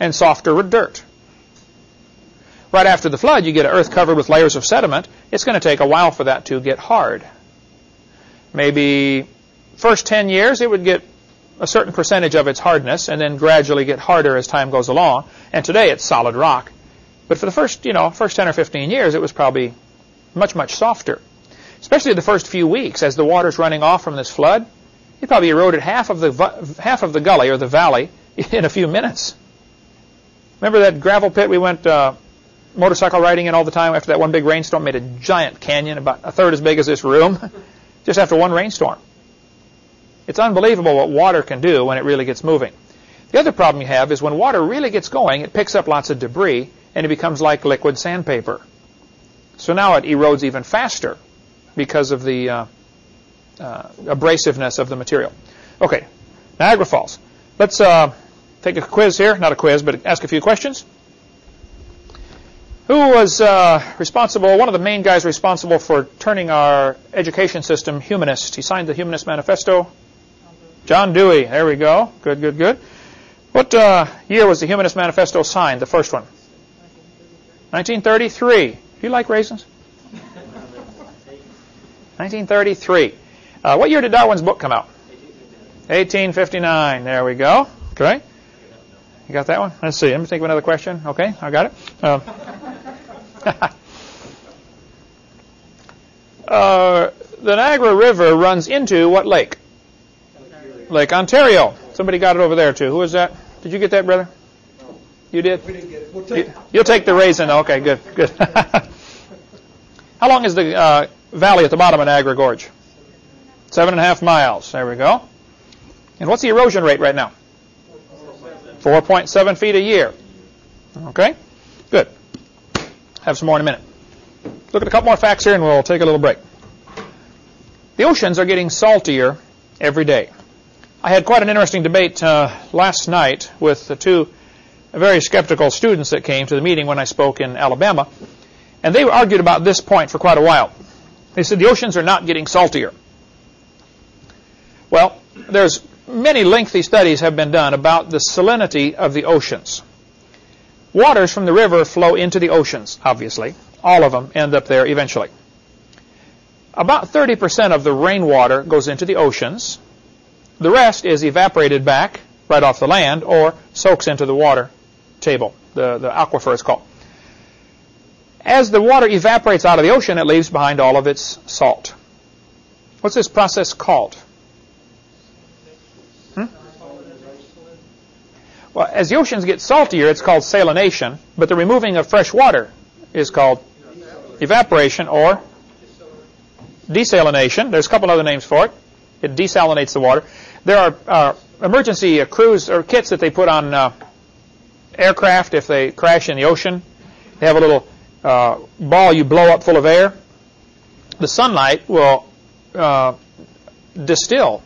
and softer dirt. Right after the flood, you get an earth covered with layers of sediment. It's going to take a while for that to get hard. Maybe first 10 years, it would get a certain percentage of its hardness and then gradually get harder as time goes along. And today it's solid rock. But for the first 10 or 15 years, it was probably much, much softer. Especially the first few weeks as the water's running off from this flood. It probably eroded half of the gully or the valley in a few minutes. Remember that gravel pit we went motorcycle riding in all the time after that one big rainstorm? Made a giant canyon about a third as big as this room just after one rainstorm. It's unbelievable what water can do when it really gets moving. The other problem you have is when water really gets going, it picks up lots of debris and it becomes like liquid sandpaper. So now it erodes even faster because of the abrasiveness of the material. Okay, Niagara Falls. Let's take a quiz here. Not a quiz, but ask a few questions. Who was responsible, one of the main guys responsible for turning our education system humanist? He signed the Humanist Manifesto. John Dewey. There we go. Good, good, good. What year was the Humanist Manifesto signed, the first one? 1933. Do you like raisins? 1933. What year did Darwin's book come out? 1859. There we go. Okay. You got that one? Let's see. Let me think of another question. Okay, I got it. The Niagara River runs into what lake? Lake Ontario. Somebody got it over there, too. Who is that? Did you get that, brother? You did? We didn't get it. We'll take it. You'll take the raisin. Okay, good, good. How long is the valley at the bottom of Niagara Gorge? 7.5 miles. There we go. And what's the erosion rate right now? 4.7 feet a year. Okay? Good. Have some more in a minute. Look at a couple more facts here and we'll take a little break. The oceans are getting saltier every day. I had quite an interesting debate last night with the two very skeptical students that came to the meeting when I spoke in Alabama. And they argued about this point for quite a while. They said the oceans are not getting saltier. Well, there's many lengthy studies have been done about the salinity of the oceans. Waters from the river flow into the oceans, obviously. All of them end up there eventually. About 30% of the rainwater goes into the oceans. The rest is evaporated back right off the land or soaks into the water table, the aquifer it's called. As the water evaporates out of the ocean, it leaves behind all of its salt. What's this process called? Well, as the oceans get saltier, it's called salination, but the removing of fresh water is called evaporation or desalination. There's a couple other names for it. It desalinates the water. There are emergency cruise or kits that they put on aircraft if they crash in the ocean. They have a little ball you blow up full of air. The sunlight will distill.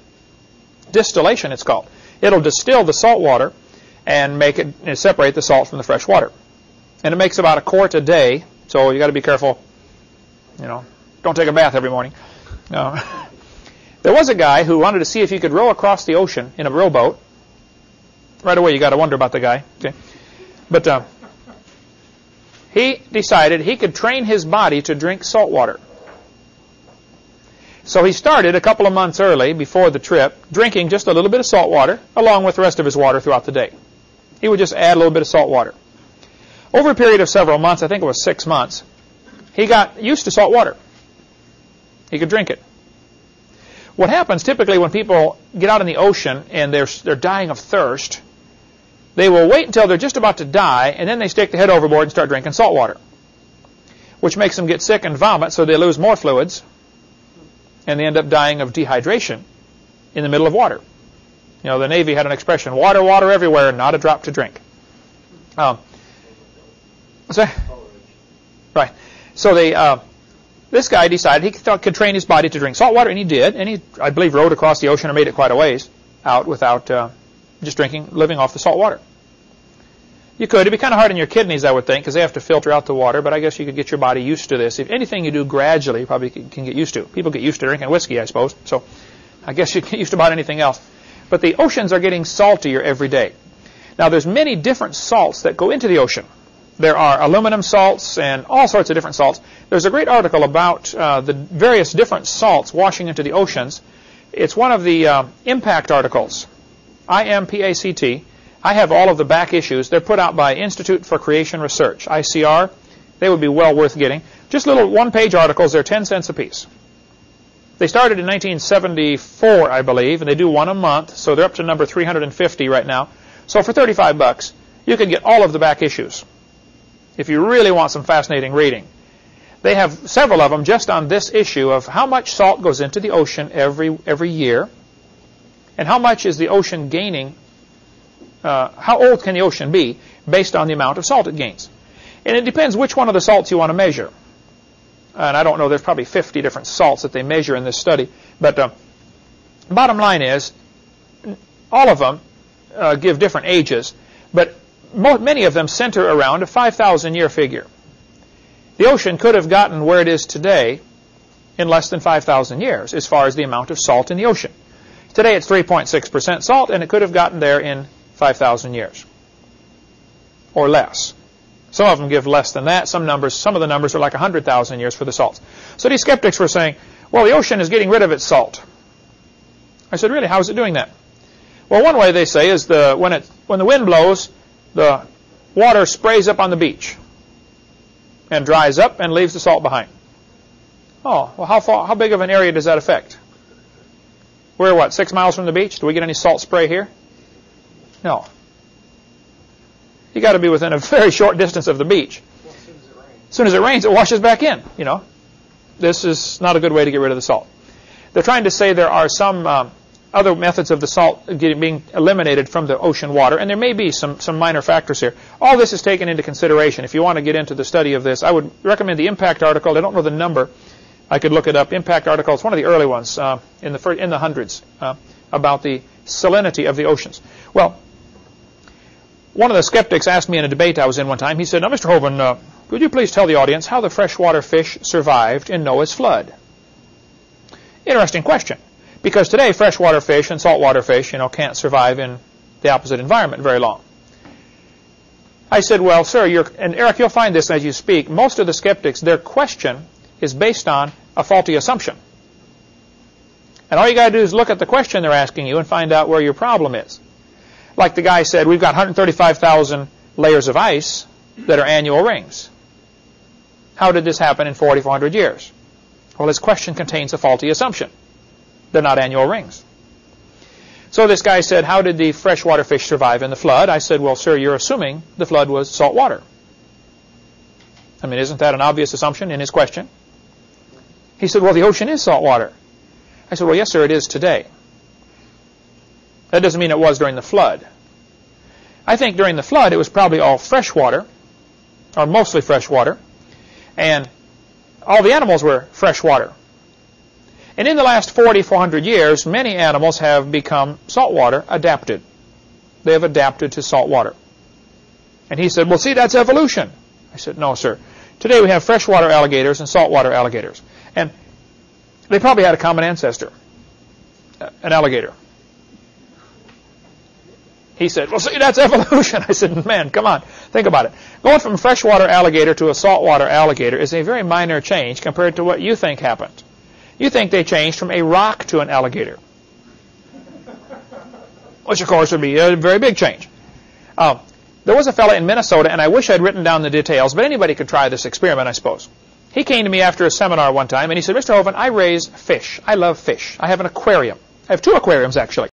Distillation, it's called. It'll distill the salt water and make it separate the salt from the fresh water. And it makes about a quart a day, so you got to be careful. Don't take a bath every morning. There was a guy who wanted to see if he could row across the ocean in a rowboat. Right away, you got to wonder about the guy. Okay, but he decided he could train his body to drink salt water. So he started a couple of months early before the trip, drinking just a little bit of salt water along with the rest of his water throughout the day. He would just add a little bit of salt water. Over a period of several months, I think it was 6 months, he got used to salt water. He could drink it. What happens typically when people get out in the ocean and they're dying of thirst, they will wait until they're just about to die, and then they stick their head overboard and start drinking salt water, which makes them get sick and vomit, so they lose more fluids, and they end up dying of dehydration in the middle of water. The Navy had an expression, water, water everywhere, not a drop to drink. Right. So this guy decided he could train his body to drink salt water, and he did. And he, I believe, rowed across the ocean or made it quite a ways out without just living off the salt water. You could. It'd be kind of hard on your kidneys, I would think, because they have to filter out the water, but I guess you could get your body used to this. If anything you do gradually, you probably can get used to. People get used to drinking whiskey, I suppose, so I guess you get used to about anything else. But the oceans are getting saltier every day. Now, there's many different salts that go into the ocean. There are aluminum salts and all sorts of different salts. There's a great article about the various different salts washing into the oceans. It's one of the impact articles, IMPACT. I have all of the back issues. They're put out by Institute for Creation Research, ICR. They would be well worth getting. Just little one-page articles. They're 10 cents apiece. They started in 1974, I believe, and they do one a month, so they're up to number 350 right now. So for 35 bucks, you can get all of the back issues if you really want some fascinating reading. They have several of them just on this issue of how much salt goes into the ocean every year, and how much is the ocean gaining, how old can the ocean be based on the amount of salt it gains. And it depends which one of the salts you want to measure. And I don't know, there's probably 50 different salts that they measure in this study. But bottom line is, all of them give different ages, but many of them center around a 5,000-year figure. The ocean could have gotten where it is today in less than 5,000 years as far as the amount of salt in the ocean. Today it's 3.6% salt, and it could have gotten there in 5,000 years or less. Some of them give less than that. Some of the numbers are like 100,000 years for the salts. So these skeptics were saying, well, the ocean is getting rid of its salt. I said, really, how is it doing that? Well, one way they say is when the wind blows, the water sprays up on the beach and dries up and leaves the salt behind. Oh, well, how big of an area does that affect? We're, what, 6 miles from the beach? Do we get any salt spray here? No. You got to be within a very short distance of the beach. Well, as soon as it rains. As soon as it rains, it washes back in. You know, this is not a good way to get rid of the salt. They're trying to say there are some other methods of the salt being eliminated from the ocean water, and there may be some minor factors here. All this is taken into consideration. If you want to get into the study of this, I would recommend the impact article. I don't know the number. I could look it up. Impact article. It's one of the early ones in the hundreds about the salinity of the oceans. Well, one of the skeptics asked me in a debate I was in one time, he said, now, Mr. Hovind, would you please tell the audience how the freshwater fish survived in Noah's flood? Interesting question, because today freshwater fish and saltwater fish, can't survive in the opposite environment very long. I said, well, sir, and Eric, you'll find this as you speak, most of the skeptics, their question is based on a faulty assumption. And all you got to do is look at the question they're asking you and find out where your problem is. Like the guy said, we've got 135,000 layers of ice that are annual rings. How did this happen in 4,400 years? Well, his question contains a faulty assumption. They're not annual rings. So this guy said, how did the freshwater fish survive in the flood? I said, well, sir, you're assuming the flood was salt water. I mean, isn't that an obvious assumption in his question? He said, well, the ocean is salt water. I said, well, yes, sir, it is today. That doesn't mean it was during the flood. I think during the flood it was probably all fresh water, or mostly fresh water, and all the animals were fresh water. And in the last 4,400 years, many animals have become saltwater adapted. They have adapted to salt water. And he said, well, see, that's evolution. I said, no, sir. Today we have freshwater alligators and saltwater alligators. And they probably had a common ancestor, an alligator. He said, well, see, that's evolution. I said, man, come on, think about it. Going from a freshwater alligator to a saltwater alligator is a very minor change compared to what you think happened. You think they changed from a rock to an alligator, which, of course, would be a very big change. There was a fellow in Minnesota, and I wish I'd written down the details, but anybody could try this experiment, I suppose. He came to me after a seminar one time, and he said, Mr. Hovind, I raise fish. I love fish. I have an aquarium. I have 2 aquariums, actually.